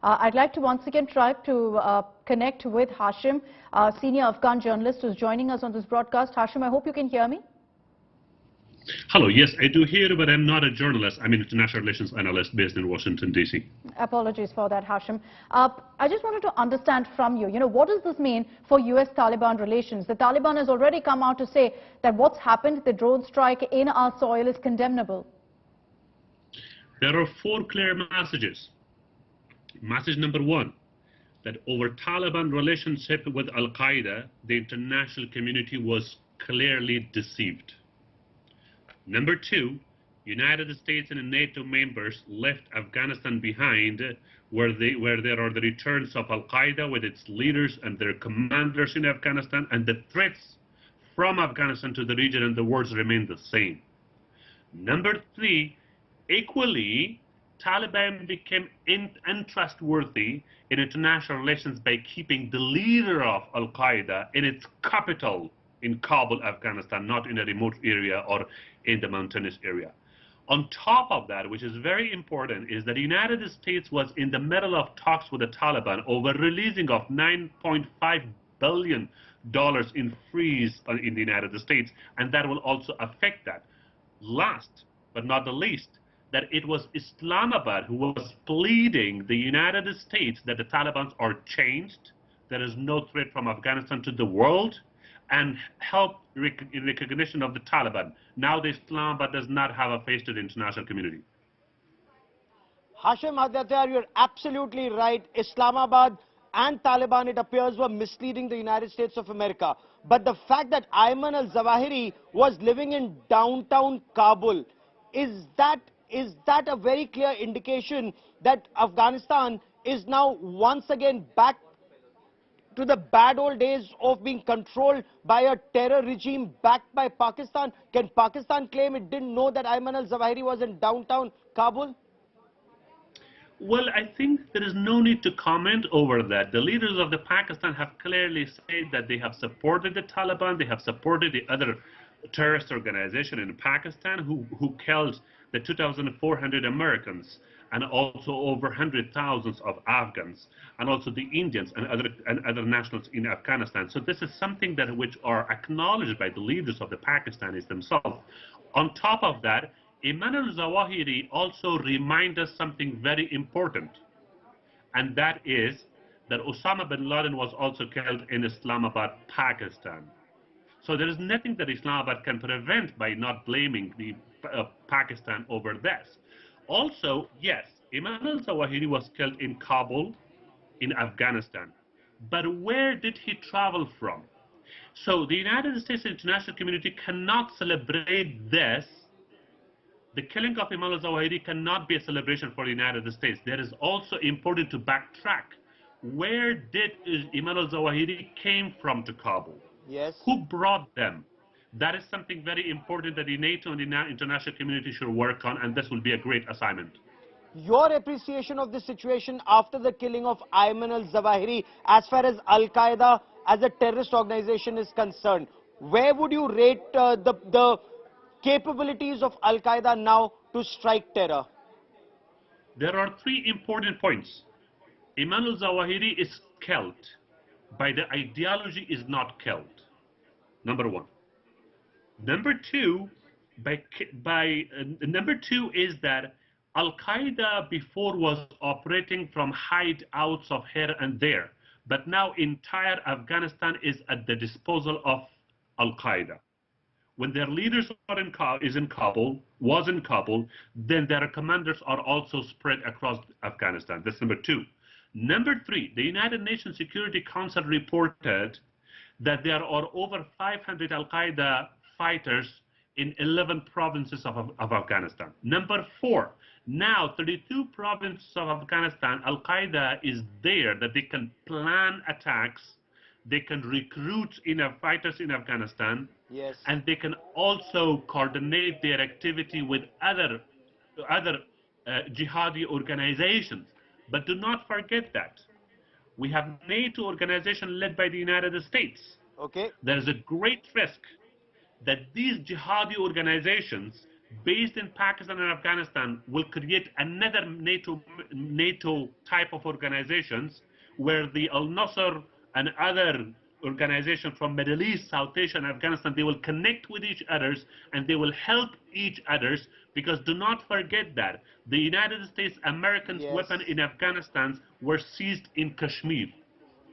I'd like to once again try to connect with Hashim, senior Afghan journalist who's joining us on this broadcast. Hashim, I hope you can hear me. Hello, yes, I do hear, but I'm not a journalist. I'm an international relations analyst based in Washington, D.C. Apologies for that, Hashim. I just wanted to understand from you, what does this mean for U.S.-Taliban relations? The Taliban has already come out to say that what's happened, the drone strike in our soil, is condemnable. There are four clear messages. Message number one, that over Taliban relationship with al-Qaeda, the international community was clearly deceived. Number two, United States and NATO members left Afghanistan behind, where there are the returns of al-Qaeda with its leaders and their commanders in Afghanistan, and the threats from Afghanistan to the region and the world remain the same. Number three, equally, Taliban became untrustworthy in international relations by keeping the leader of al-Qaeda in its capital in Kabul, Afghanistan, not in a remote area or in the mountainous area. On top of that, which is very important, is that the United States was in the middle of talks with the Taliban over releasing of $9.5 billion in freeze in the United States, and that will also affect that. Last but not the least, that it was Islamabad who was pleading the United States that the Taliban are changed, there is no threat from Afghanistan to the world, and help in recognition of the Taliban. Now the Islamabad does not have a face to the international community. Hashim Adyatyar, you're absolutely right. Islamabad and Taliban, it appears, were misleading the United States of America. But the fact that Ayman al-Zawahiri was living in downtown Kabul, is that a very clear indication that Afghanistan is now once again back to the bad old days of being controlled by a terror regime backed by Pakistan? Can Pakistan claim it didn't know that Ayman al-Zawahiri was in downtown Kabul? Well, I think there is no need to comment over that. The leaders of the Pakistan have clearly said that they have supported the Taliban, they have supported the other terrorist organization in Pakistan who killed the 2,400 Americans and also over 100,000 of Afghans, and also the Indians and other nationals in Afghanistan. So this is something that which are acknowledged by the leaders of the Pakistanis themselves. On top of that, Ayman al-Zawahiri also reminds us something very important, and that is that Osama bin Laden was also killed in Islamabad, Pakistan. So there is nothing that Islamabad can prevent by not blaming the Pakistan over this. Also, yes, Ayman al-Zawahiri was killed in Kabul, in Afghanistan. But where did he travel from? So the United States international community cannot celebrate this. The killing of Ayman al-Zawahiri cannot be a celebration for the United States. There is also important to backtrack. Where did Ayman al-Zawahiri came from to Kabul? Yes. Who brought them? That is something very important that the NATO and the international community should work on, and this will be a great assignment. Your appreciation of the situation after the killing of Ayman al-Zawahiri, as far as al-Qaeda as a terrorist organization is concerned, where would you rate the capabilities of al-Qaeda now to strike terror? There are three important points. Ayman al-Zawahiri is killed, but the ideology is not killed. Number one. Number two, number two is that al-Qaeda before was operating from hideouts of here and there, but now entire Afghanistan is at the disposal of al-Qaeda. When their leaders are was in Kabul, then their commanders are also spread across Afghanistan. That's number two. Number three, the United Nations Security Council reported that there are over 500 al-Qaeda fighters in 11 provinces of Afghanistan. Number four, now 32 provinces of Afghanistan, al-Qaeda is there that they can plan attacks, they can recruit fighters in Afghanistan, yes, and they can also coordinate their activity with other jihadi organizations. But do not forget that we have NATO organization led by the United States. Okay. There is a great risk that these jihadi organizations based in Pakistan and Afghanistan will create another NATO type of organizations where the al-Nusra and other organizations from Middle East, South Asia, and Afghanistan, they will connect with each others and they will help each others, because do not forget that the United States, Americans' Yes. weapons in Afghanistan were seized in Kashmir.